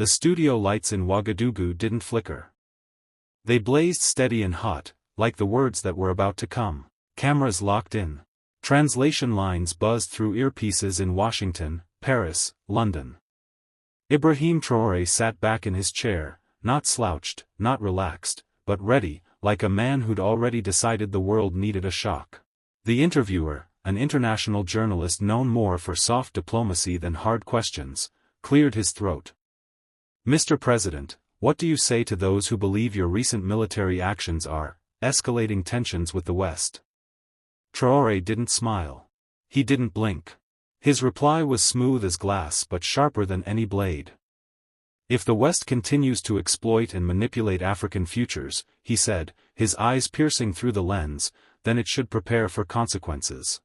The studio lights in Ouagadougou didn't flicker. They blazed steady and hot, like the words that were about to come. Cameras locked in. Translation lines buzzed through earpieces in Washington, Paris, London. Ibrahim Traoré sat back in his chair, not slouched, not relaxed, but ready, like a man who'd already decided the world needed a shock. The interviewer, an international journalist known more for soft diplomacy than hard questions, cleared his throat. Mr. President, what do you say to those who believe your recent military actions are escalating tensions with the West? Traoré didn't smile. He didn't blink. His reply was smooth as glass but sharper than any blade. If the West continues to exploit and manipulate African futures, he said, his eyes piercing through the lens, then it should prepare for consequences.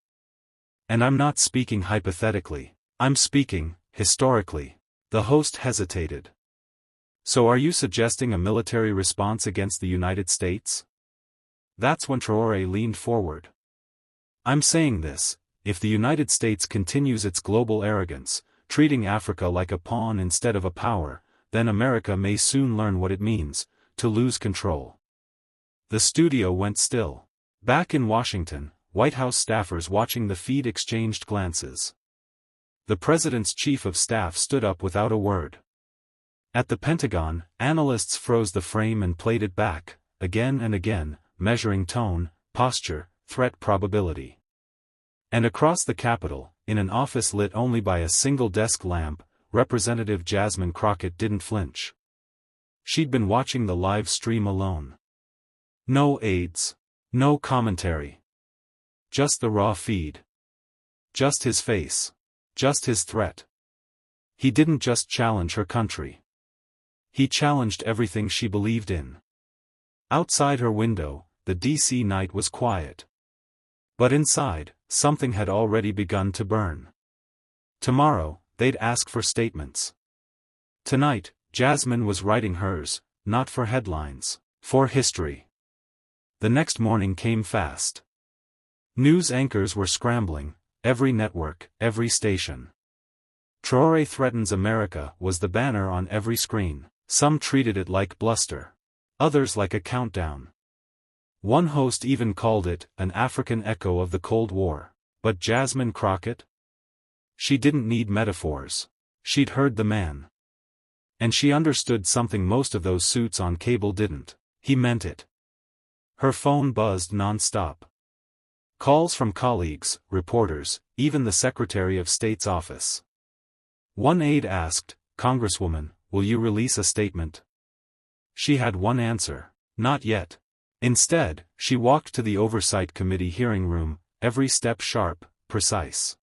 And I'm not speaking hypothetically. I'm speaking, historically. The host hesitated. So are you suggesting a military response against the United States? That's when Traoré leaned forward. I'm saying this, if the United States continues its global arrogance, treating Africa like a pawn instead of a power, then America may soon learn what it means to lose control. The studio went still. Back in Washington, White House staffers watching the feed exchanged glances. The president's chief of staff stood up without a word. At the Pentagon, analysts froze the frame and played it back, again and again, measuring tone, posture, threat probability. And across the Capitol, in an office lit only by a single desk lamp, Representative Jasmine Crockett didn't flinch. She'd been watching the live stream alone. No aides. No commentary. Just the raw feed. Just his face. Just his threat. He didn't just challenge her country. He challenged everything she believed in. Outside her window, the DC night was quiet. But inside, something had already begun to burn. Tomorrow, they'd ask for statements. Tonight, Jasmine was writing hers, not for headlines, for history. The next morning came fast. News anchors were scrambling, every network, every station. Traoré threatens America was the banner on every screen. Some treated it like bluster. Others like a countdown. One host even called it an African echo of the Cold War. But Jasmine Crockett? She didn't need metaphors. She'd heard the man. And she understood something most of those suits on cable didn't. He meant it. Her phone buzzed non-stop. Calls from colleagues, reporters, even the Secretary of State's office. One aide asked, "Congresswoman, will you release a statement?" She had one answer: not yet. Instead, she walked to the Oversight Committee hearing room, every step sharp, precise.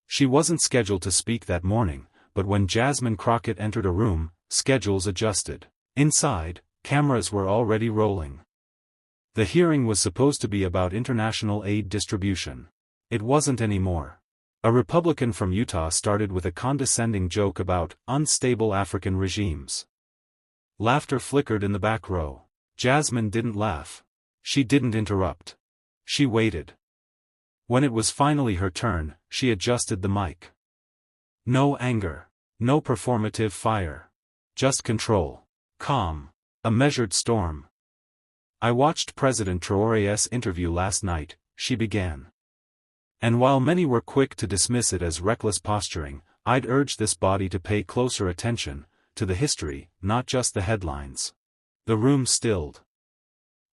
She wasn't scheduled to speak that morning, but when Jasmine Crockett entered a room, schedules adjusted. Inside, cameras were already rolling. The hearing was supposed to be about international aid distribution. It wasn't anymore. A Republican from Utah started with a condescending joke about unstable African regimes. Laughter flickered in the back row. Jasmine didn't laugh. She didn't interrupt. She waited. When it was finally her turn, she adjusted the mic. No anger. No performative fire. Just control. Calm. A measured storm. "I watched President Traoré's interview last night," she began. "And while many were quick to dismiss it as reckless posturing, I'd urge this body to pay closer attention to the history, not just the headlines." The room stilled.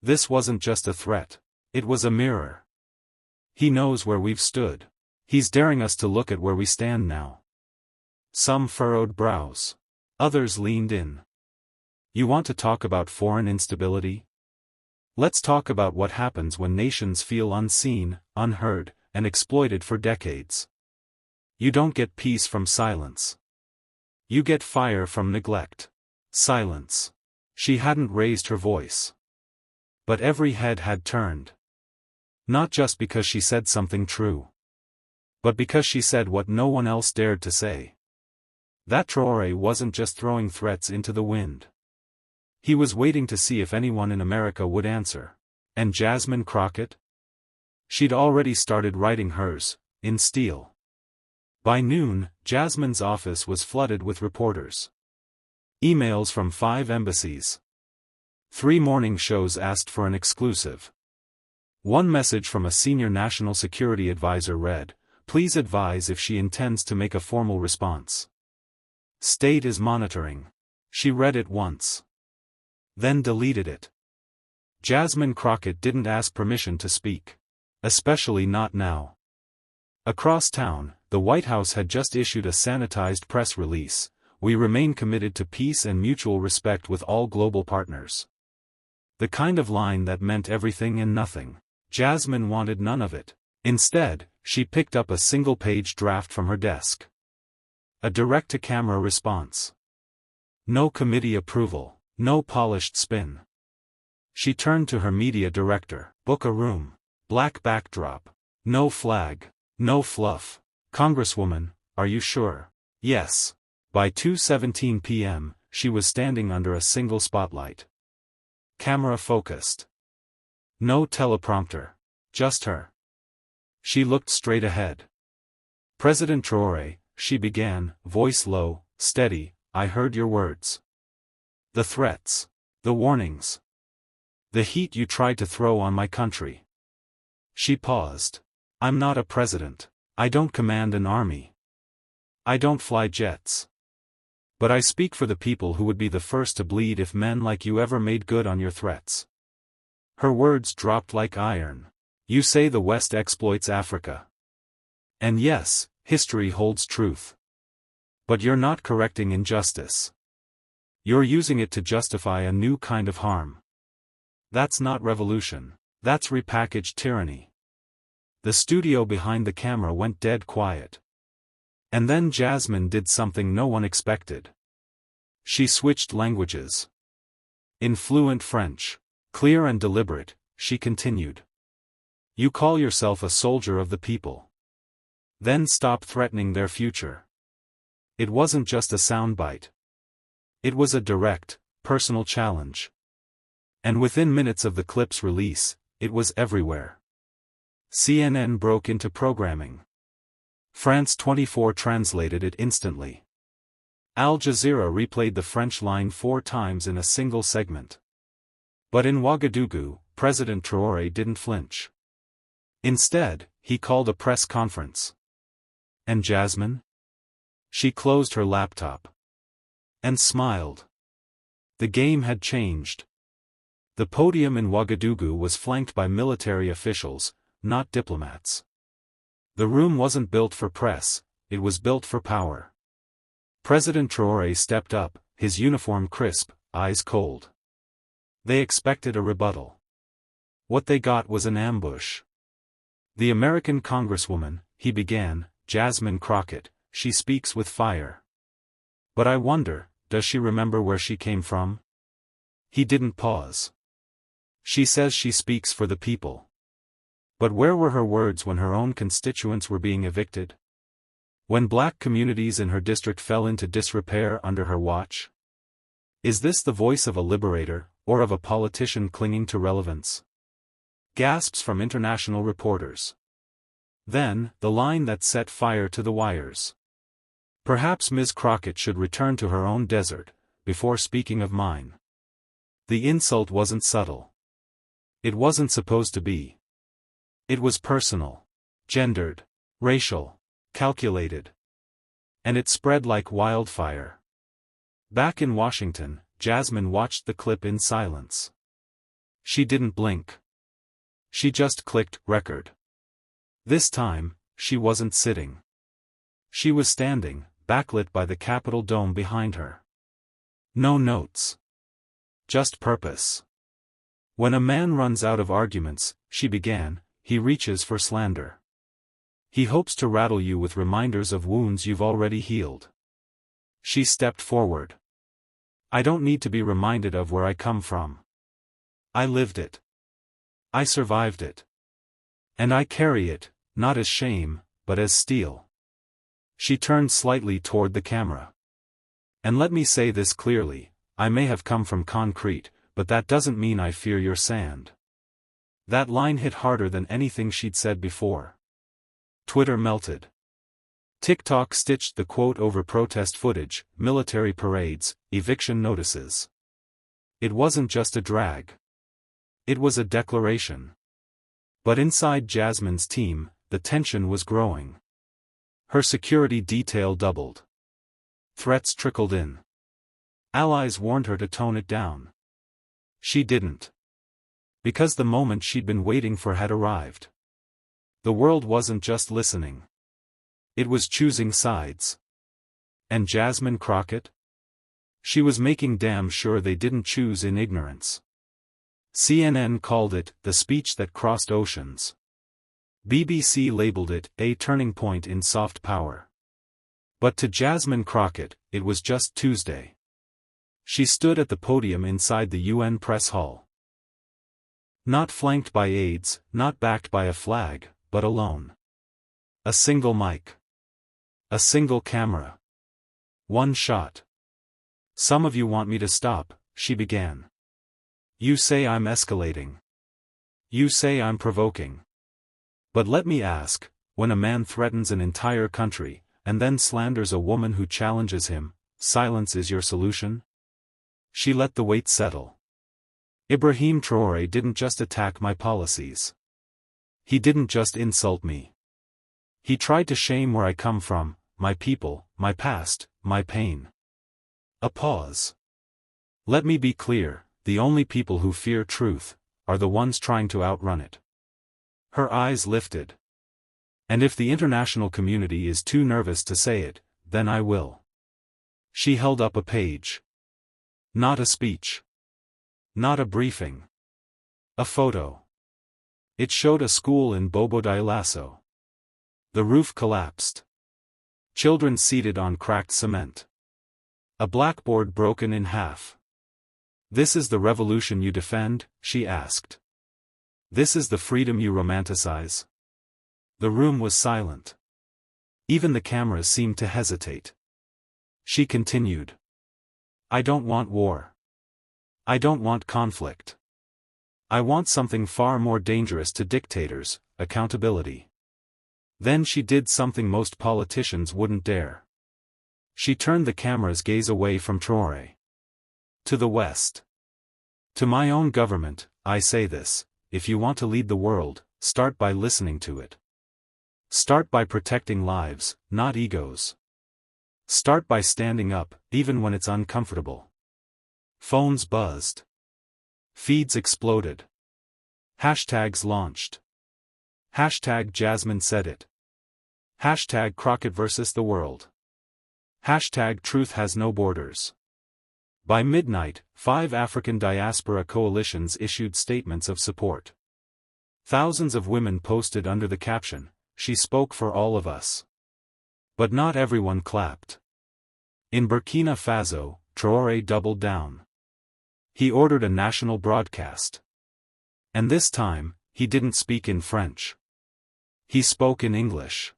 This wasn't just a threat. It was a mirror. He knows where we've stood. He's daring us to look at where we stand now. Some furrowed brows. Others leaned in. "You want to talk about foreign instability? Let's talk about what happens when nations feel unseen, unheard, and exploited for decades. You don't get peace from silence. You get fire from neglect." Silence. She hadn't raised her voice. But every head had turned. Not just because she said something true. But because she said what no one else dared to say. That Traoré wasn't just throwing threats into the wind. He was waiting to see if anyone in America would answer. And Jasmine Crockett? She'd already started writing hers, in steel. By noon, Jasmine's office was flooded with reporters. Emails from 5 embassies. 3 morning shows asked for an exclusive. One message from a senior national security advisor read, "Please advise if she intends to make a formal response. State is monitoring." She read it once. Then deleted it. Jasmine Crockett didn't ask permission to speak. Especially not now. Across town, the White House had just issued a sanitized press release: "We remain committed to peace and mutual respect with all global partners." The kind of line that meant everything and nothing. Jasmine wanted none of it. Instead, she picked up a single-page draft from her desk. A direct-to-camera response. No committee approval, no polished spin. She turned to her media director. "Book a room. Black backdrop. No flag. No fluff. Congresswoman, are you sure?" Yes. By 2:17 p.m., she was standing under a single spotlight. Camera focused. No teleprompter. Just her. She looked straight ahead. "President Traoré," she began, voice low, steady, "I heard your words. The threats. The warnings. The heat you tried to throw on my country." She paused. "I'm not a president. I don't command an army. I don't fly jets. But I speak for the people who would be the first to bleed if men like you ever made good on your threats." Her words dropped like iron. "You say the West exploits Africa. And yes, history holds truth. But you're not correcting injustice. You're using it to justify a new kind of harm. That's not revolution. That's repackaged tyranny." The studio behind the camera went dead quiet. And then Jasmine did something no one expected. She switched languages. In fluent French, clear and deliberate, she continued. "You call yourself a soldier of the people. Then stop threatening their future." It wasn't just a soundbite. It was a direct, personal challenge. And within minutes of the clip's release, it was everywhere. CNN broke into programming. France 24 translated it instantly. Al Jazeera replayed the French line 4 times in a single segment. But in Ouagadougou, President Traoré didn't flinch. Instead, he called a press conference. And Jasmine? She closed her laptop. And smiled. The game had changed. The podium in Ouagadougou was flanked by military officials, not diplomats. The room wasn't built for press, it was built for power. President Traoré stepped up, his uniform crisp, eyes cold. They expected a rebuttal. What they got was an ambush. "The American Congresswoman," he began, "Jasmine Crockett, she speaks with fire. But I wonder, does she remember where she came from?" He didn't pause. "She says she speaks for the people. But where were her words when her own constituents were being evicted? When black communities in her district fell into disrepair under her watch? Is this the voice of a liberator, or of a politician clinging to relevance?" Gasps from international reporters. Then, the line that set fire to the wires. "Perhaps Ms. Crockett should return to her own desert, before speaking of mine." The insult wasn't subtle. It wasn't supposed to be. It was personal. Gendered. Racial. Calculated. And it spread like wildfire. Back in Washington, Jasmine watched the clip in silence. She didn't blink. She just clicked record. This time, she wasn't sitting. She was standing, backlit by the Capitol dome behind her. No notes. Just purpose. "When a man runs out of arguments," she began, "he reaches for slander. He hopes to rattle you with reminders of wounds you've already healed." She stepped forward. "I don't need to be reminded of where I come from. I lived it. I survived it. And I carry it, not as shame, but as steel." She turned slightly toward the camera. "And let me say this clearly, I may have come from concrete, but that doesn't mean I fear your sand." That line hit harder than anything she'd said before. Twitter melted. TikTok stitched the quote over protest footage, military parades, eviction notices. It wasn't just a drag. It was a declaration. But inside Jasmine's team, the tension was growing. Her security detail doubled. Threats trickled in. Allies warned her to tone it down. She didn't. Because the moment she'd been waiting for had arrived. The world wasn't just listening. It was choosing sides. And Jasmine Crockett? She was making damn sure they didn't choose in ignorance. CNN called it the speech that crossed oceans. BBC labeled it a turning point in soft power. But to Jasmine Crockett, it was just Tuesday. She stood at the podium inside the UN press hall. Not flanked by aides, not backed by a flag, but alone. A single mic. A single camera. One shot. "Some of you want me to stop," she began. "You say I'm escalating. You say I'm provoking. But let me ask, when a man threatens an entire country, and then slanders a woman who challenges him, silence is your solution?" She let the weight settle. Ibrahim Traoré didn't just attack my policies. He didn't just insult me. He tried to shame where I come from, my people, my past, my pain. A pause. Let me be clear, the only people who fear truth are the ones trying to outrun it. Her eyes lifted. And if the international community is too nervous to say it, then I will. She held up a page. Not a speech. Not a briefing. A photo. It showed a school in Bobo Dioulasso. The roof collapsed. Children seated on cracked cement. A blackboard broken in half. "This is the revolution you defend?" she asked. "This is the freedom you romanticize?" The room was silent. Even the cameras seemed to hesitate. She continued. "I don't want war. I don't want conflict. I want something far more dangerous to dictators, accountability." Then she did something most politicians wouldn't dare. She turned the camera's gaze away from Traoré. "To the West. To my own government, I say this: if you want to lead the world, start by listening to it. Start by protecting lives, not egos. Start by standing up, even when it's uncomfortable." Phones buzzed. Feeds exploded. Hashtags launched. Hashtag Jasmine said it. Hashtag Crockett versus the world. Hashtag Truth has no borders. By midnight, 5 African diaspora coalitions issued statements of support. Thousands of women posted under the caption, "She spoke for all of us." But not everyone clapped. In Burkina Faso, Traoré doubled down. He ordered a national broadcast. And this time, he didn't speak in French. He spoke in English.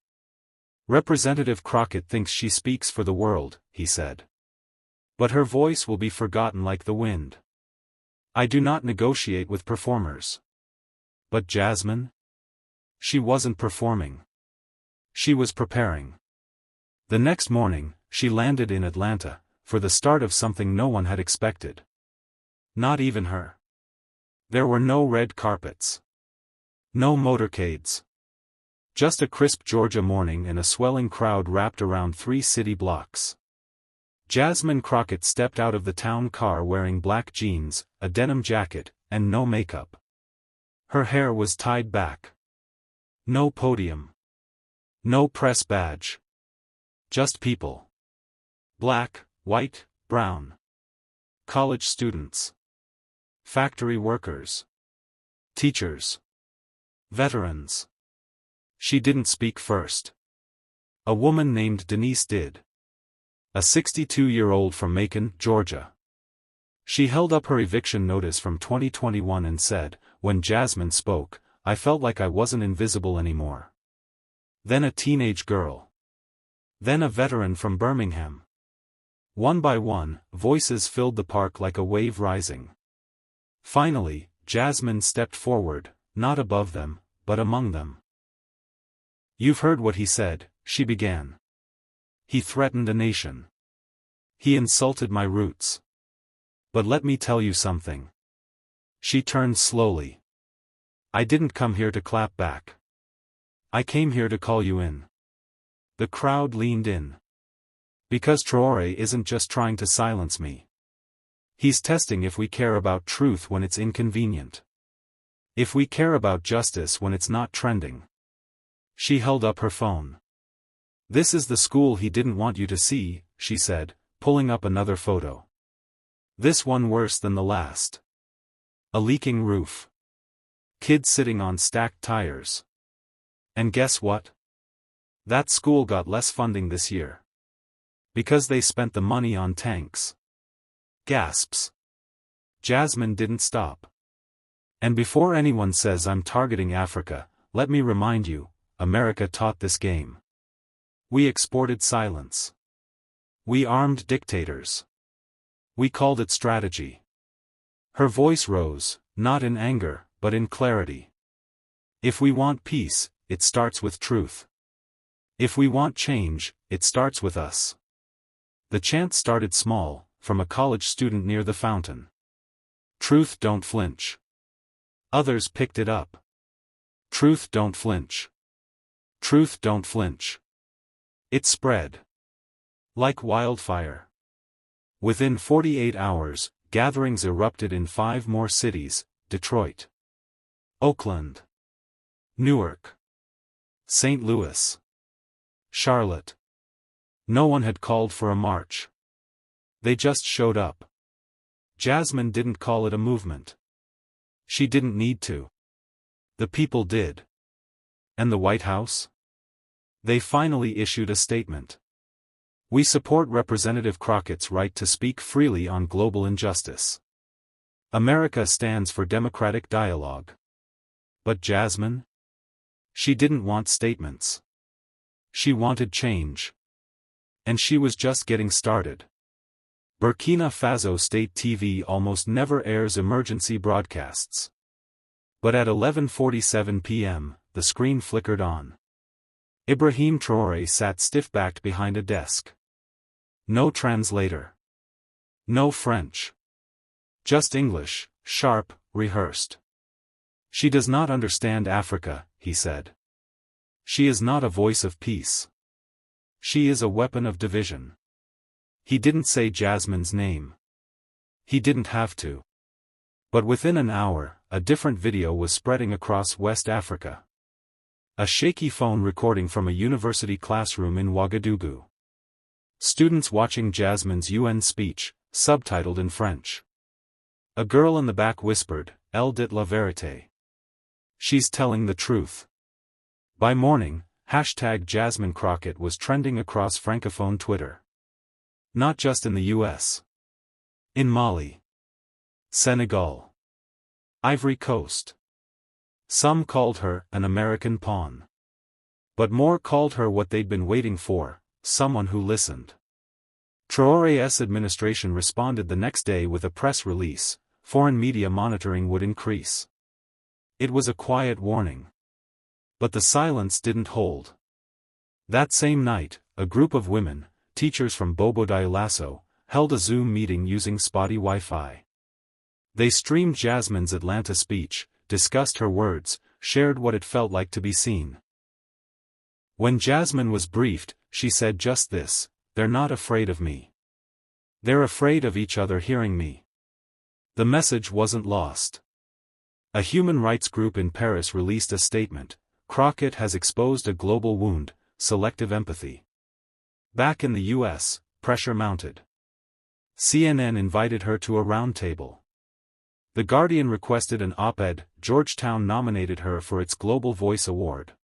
"Representative Crockett thinks she speaks for the world," he said. "But her voice will be forgotten like the wind. I do not negotiate with performers." But Jasmine? She wasn't performing. She was preparing. The next morning, she landed in Atlanta, for the start of something no one had expected. Not even her. There were no red carpets. No motorcades. Just a crisp Georgia morning and a swelling crowd wrapped around 3 city blocks. Jasmine Crockett stepped out of the town car wearing black jeans, a denim jacket, and no makeup. Her hair was tied back. No podium. No press badge. Just people. Black, white, brown. College students. Factory workers. Teachers. Veterans. She didn't speak first. A woman named Denise did. A 62-year-old from Macon, Georgia. She held up her eviction notice from 2021 and said, "When Jasmine spoke, I felt like I wasn't invisible anymore." Then a teenage girl. Then a veteran from Birmingham. One by one, voices filled the park like a wave rising. Finally, Jasmine stepped forward, not above them, but among them. "You've heard what he said," she began. He threatened a nation. He insulted my roots. But let me tell you something. She turned slowly. I didn't come here to clap back. I came here to call you in. The crowd leaned in. Because Traoré isn't just trying to silence me. He's testing if we care about truth when it's inconvenient. If we care about justice when it's not trending. She held up her phone. This is the school he didn't want you to see, she said, pulling up another photo. This one worse than the last. A leaking roof. Kids sitting on stacked tires. And guess what? That school got less funding this year. Because they spent the money on tanks. Gasps. Jasmine didn't stop. And before anyone says I'm targeting Africa, let me remind you, America taught this game. We exported silence. We armed dictators. We called it strategy. Her voice rose, not in anger, but in clarity. If we want peace, it starts with truth. If we want change, it starts with us. The chant started small, from a college student near the fountain. Truth don't flinch. Others picked it up. Truth don't flinch. Truth don't flinch. It spread. Like wildfire. Within 48 hours, gatherings erupted in 5 more cities: Detroit, Oakland, Newark, St. Louis, Charlotte. No one had called for a march. They just showed up. Jasmine didn't call it a movement. She didn't need to. The people did. And the White House? They finally issued a statement. We support Representative Crockett's right to speak freely on global injustice. America stands for democratic dialogue. But Jasmine? She didn't want statements. She wanted change. And she was just getting started. Burkina Faso State TV almost never airs emergency broadcasts. But at 11:47 p.m., the screen flickered on. Ibrahim Traoré sat stiff-backed behind a desk. No translator. No French. Just English, sharp, rehearsed. She does not understand Africa, he said. She is not a voice of peace. She is a weapon of division. He didn't say Jasmine's name. He didn't have to. But within an hour, a different video was spreading across West Africa. A shaky phone recording from a university classroom in Ouagadougou. Students watching Jasmine's UN speech, subtitled in French. A girl in the back whispered, "Elle dit la vérité." She's telling the truth. By morning, #Jasmine Crockett was trending across Francophone Twitter. Not just in the US. In Mali, Senegal, Ivory Coast. Some called her an American pawn. But more called her what they'd been waiting for, someone who listened. Traoré's administration responded the next day with a press release: foreign media monitoring would increase. It was a quiet warning. But the silence didn't hold. That same night, a group of women, teachers from Bobo Dioulasso, held a Zoom meeting using spotty Wi-Fi. They streamed Jasmine's Atlanta speech, discussed her words, shared what it felt like to be seen. When Jasmine was briefed, she said just this: "They're not afraid of me. They're afraid of each other hearing me." The message wasn't lost. A human rights group in Paris released a statement: Crockett has exposed a global wound, selective empathy. Back in the US, pressure mounted. CNN invited her to a roundtable. The Guardian requested an op-ed. Georgetown nominated her for its Global Voice Award.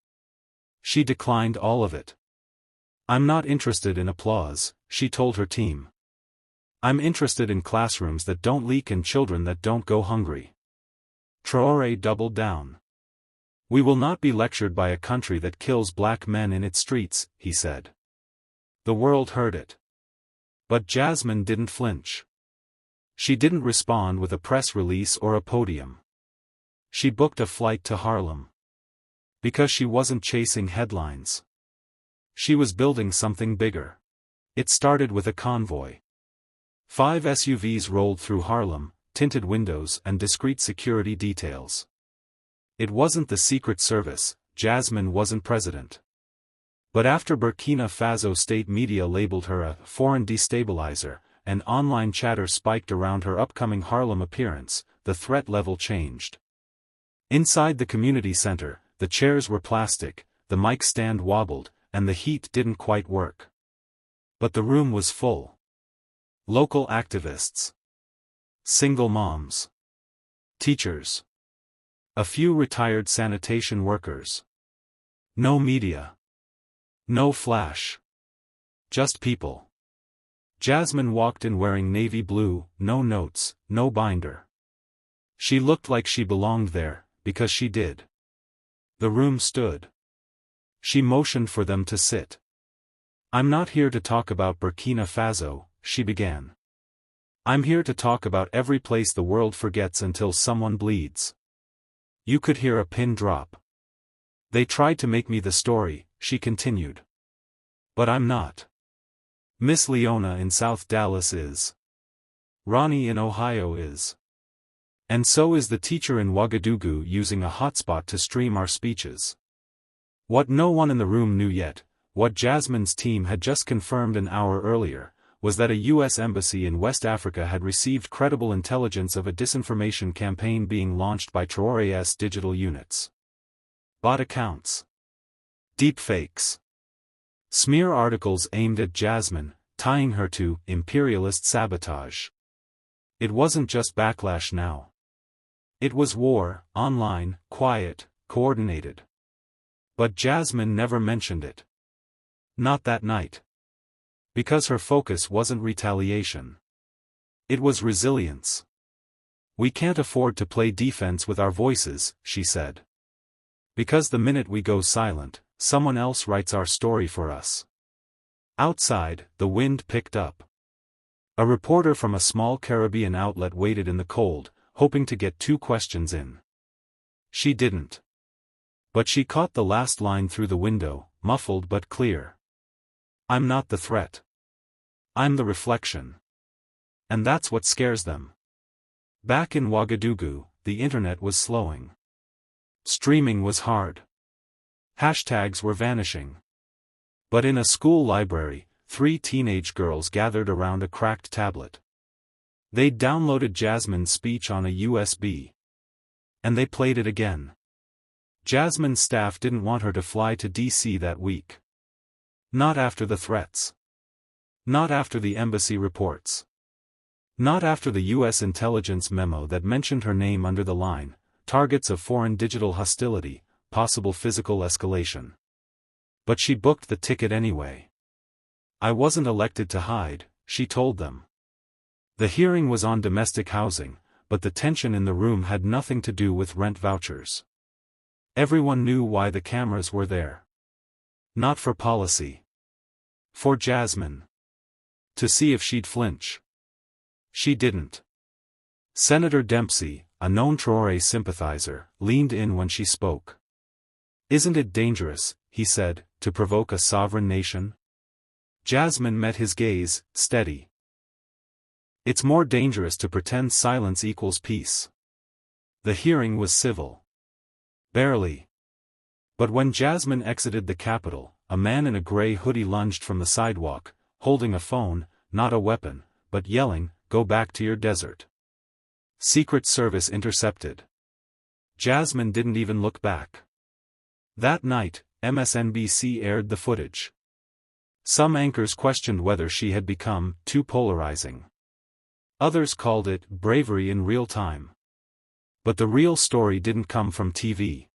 She declined all of it. "I'm not interested in applause," she told her team. "I'm interested in classrooms that don't leak and children that don't go hungry." Traoré doubled down. "We will not be lectured by a country that kills black men in its streets," he said. The world heard it. But Jasmine didn't flinch. She didn't respond with a press release or a podium. She booked a flight to Harlem. Because she wasn't chasing headlines. She was building something bigger. It started with a convoy. 5 SUVs rolled through Harlem, tinted windows and discreet security details. It wasn't the Secret Service, Jasmine wasn't president. But after Burkina Faso state media labeled her a foreign destabilizer, and online chatter spiked around her upcoming Harlem appearance, the threat level changed. Inside the community center, the chairs were plastic, the mic stand wobbled, and the heat didn't quite work. But the room was full. Local activists. Single moms. Teachers. A few retired sanitation workers. No media. No flash. Just people. Jasmine walked in wearing navy blue, no notes, no binder. She looked like she belonged there, because she did. The room stood. She motioned for them to sit. "I'm not here to talk about Burkina Faso," she began. "I'm here to talk about every place the world forgets until someone bleeds." You could hear a pin drop. "They tried to make me the story," she continued. "But I'm not. Miss Leona in South Dallas is. Ronnie in Ohio is. And so is the teacher in Ouagadougou using a hotspot to stream our speeches." What no one in the room knew yet, what Jasmine's team had just confirmed an hour earlier, was that a U.S. embassy in West Africa had received credible intelligence of a disinformation campaign being launched by Traoré's digital units. Bot accounts. Deepfakes. Smear articles aimed at Jasmine, tying her to imperialist sabotage. It wasn't just backlash now. It was war, online, quiet, coordinated. But Jasmine never mentioned it. Not that night. Because her focus wasn't retaliation. It was resilience. "We can't afford to play defense with our voices," she said. "Because the minute we go silent, someone else writes our story for us." Outside, the wind picked up. A reporter from a small Caribbean outlet waited in the cold, hoping to get 2 questions in. She didn't. But she caught the last line through the window, muffled but clear. "I'm not the threat. I'm the reflection." And that's what scares them. Back in Ouagadougou, the internet was slowing. Streaming was hard. Hashtags were vanishing. But in a school library, 3 teenage girls gathered around a cracked tablet. They'd downloaded Jasmine's speech on a USB. And they played it again. Jasmine's staff didn't want her to fly to D.C. that week. Not after the threats. Not after the embassy reports. Not after the U.S. intelligence memo that mentioned her name under the line, "Targets of foreign digital hostility, possible physical escalation." But she booked the ticket anyway. "I wasn't elected to hide," she told them. The hearing was on domestic housing, but the tension in the room had nothing to do with rent vouchers. Everyone knew why the cameras were there. Not for policy. For Jasmine. To see if she'd flinch. She didn't. Senator Dempsey, a known Traoré sympathizer, leaned in when she spoke. "Isn't it dangerous," he said, "to provoke a sovereign nation?" Jasmine met his gaze, steady. "It's more dangerous to pretend silence equals peace." The hearing was civil. Barely. But when Jasmine exited the Capitol, a man in a gray hoodie lunged from the sidewalk, holding a phone, not a weapon, but yelling, "Go back to your desert." Secret Service intercepted. Jasmine didn't even look back. That night, MSNBC aired the footage. Some anchors questioned whether she had become too polarizing. Others called it bravery in real time. But the real story didn't come from TV.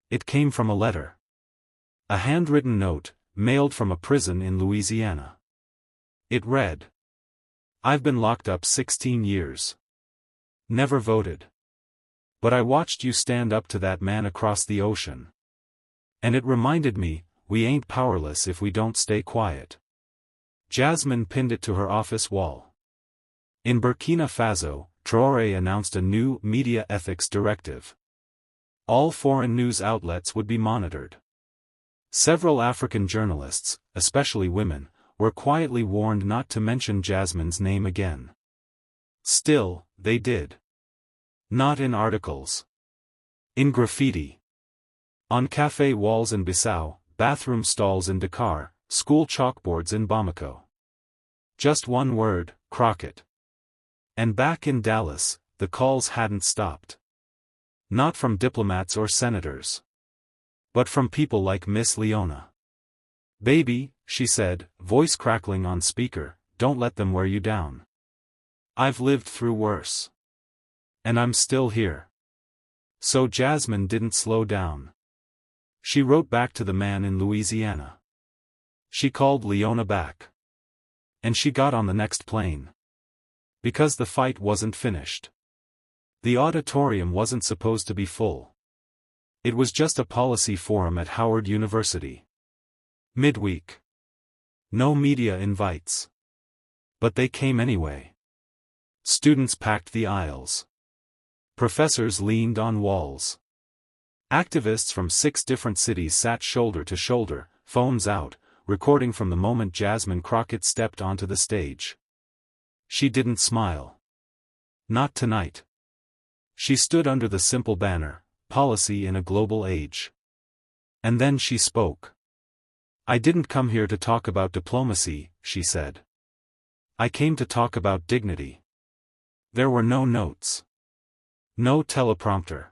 It came from a letter. A handwritten note, mailed from a prison in Louisiana. It read, "I've been locked up 16 years. Never voted. But I watched you stand up to that man across the ocean. And it reminded me, we ain't powerless if we don't stay quiet." Jasmine pinned it to her office wall. In Burkina Faso, Traoré announced a new media ethics directive. All foreign news outlets would be monitored. Several African journalists, especially women, were quietly warned not to mention Jasmine's name again. Still, they did. Not in articles. In graffiti. On cafe walls in Bissau, bathroom stalls in Dakar, school chalkboards in Bamako. Just one word, Crockett. And back in Dallas, the calls hadn't stopped. Not from diplomats or senators. But from people like Miss Leona. "Baby," she said, voice crackling on speaker, "don't let them wear you down. I've lived through worse. And I'm still here." So Jasmine didn't slow down. She wrote back to the man in Louisiana. She called Leona back. And she got on the next plane. Because the fight wasn't finished. The auditorium wasn't supposed to be full. It was just a policy forum at Howard University. Midweek. No media invites. But they came anyway. Students packed the aisles. Professors leaned on walls. Activists from 6 different cities sat shoulder to shoulder, phones out, recording from the moment Jasmine Crockett stepped onto the stage. She didn't smile. Not tonight. She stood under the simple banner, "Policy in a Global Age." And then she spoke. "I didn't come here to talk about diplomacy," she said. "I came to talk about dignity." There were no notes. No teleprompter.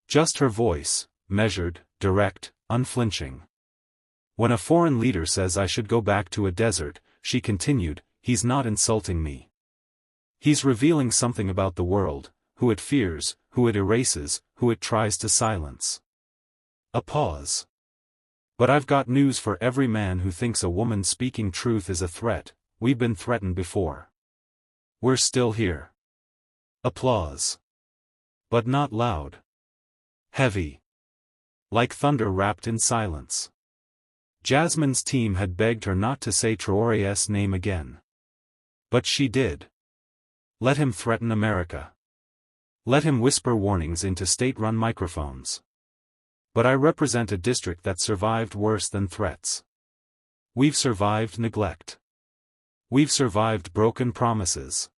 Just her voice, measured, direct, unflinching. "When a foreign leader says I should go back to a desert," she continued, "he's not insulting me. He's revealing something about the world, who it fears, who it erases, who it tries to silence." A pause. "But I've got news for every man who thinks a woman speaking truth is a threat. We've been threatened before. We're still here." Applause. But not loud. Heavy. Like thunder wrapped in silence. Jasmine's team had begged her not to say Traoré's name again. But she did. Let him threaten America. Let him whisper warnings into state-run microphones. But I represent a district that survived worse than threats. We've survived neglect. We've survived broken promises.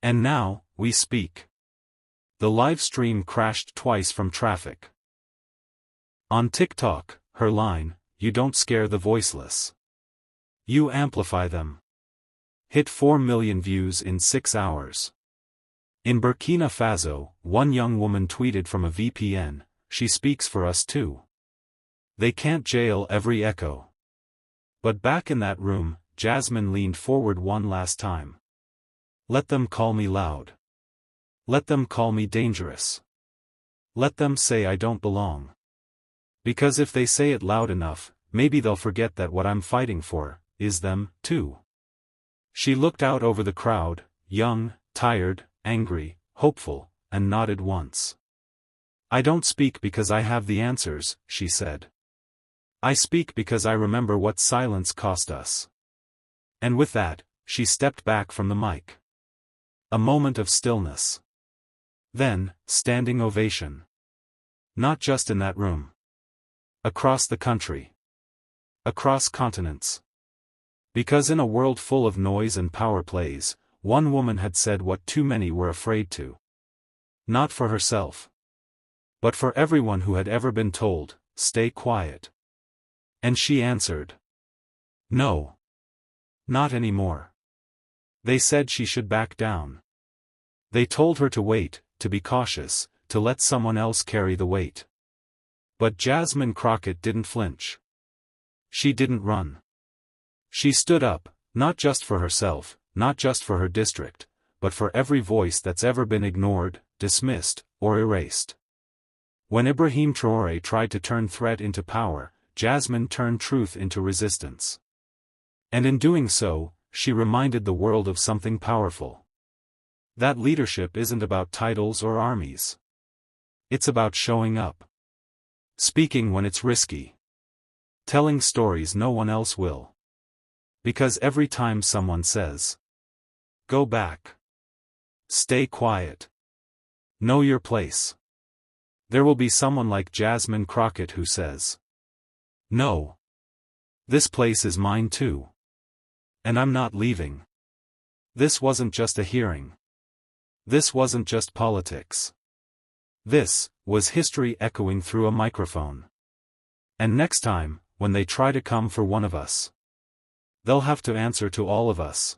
And now, we speak. The live stream crashed twice from traffic. On TikTok, her line, "You don't scare the voiceless. You amplify them." Hit 4 million views in 6 hours. In Burkina Faso, one young woman tweeted from a VPN, "She speaks for us too. They can't jail every echo." But back in that room, Jasmine leaned forward one last time. "Let them call me loud. Let them call me dangerous. Let them say I don't belong. Because if they say it loud enough, maybe they'll forget that what I'm fighting for is them, too." She looked out over the crowd, young, tired, angry, hopeful, and nodded once. "I don't speak because I have the answers," she said. "I speak because I remember what silence cost us." And with that, she stepped back from the mic. A moment of stillness. Then, standing ovation. Not just in that room. Across the country. Across continents. Because in a world full of noise and power plays, one woman had said what too many were afraid to. Not for herself. But for everyone who had ever been told, "Stay quiet." And she answered. No. Not anymore. They said she should back down. They told her to wait, to be cautious, to let someone else carry the weight. But Jasmine Crockett didn't flinch. She didn't run. She stood up, not just for herself, not just for her district, but for every voice that's ever been ignored, dismissed, or erased. When Ibrahim Traoré tried to turn threat into power, Jasmine turned truth into resistance. And in doing so, she reminded the world of something powerful. That leadership isn't about titles or armies. It's about showing up. Speaking when it's risky. Telling stories no one else will. Because every time someone says, "Go back. Stay quiet. Know your place," there will be someone like Jasmine Crockett who says, "No. This place is mine too." And I'm not leaving. This wasn't just a hearing. This wasn't just politics. This was history echoing through a microphone. And next time, when they try to come for one of us, they'll have to answer to all of us.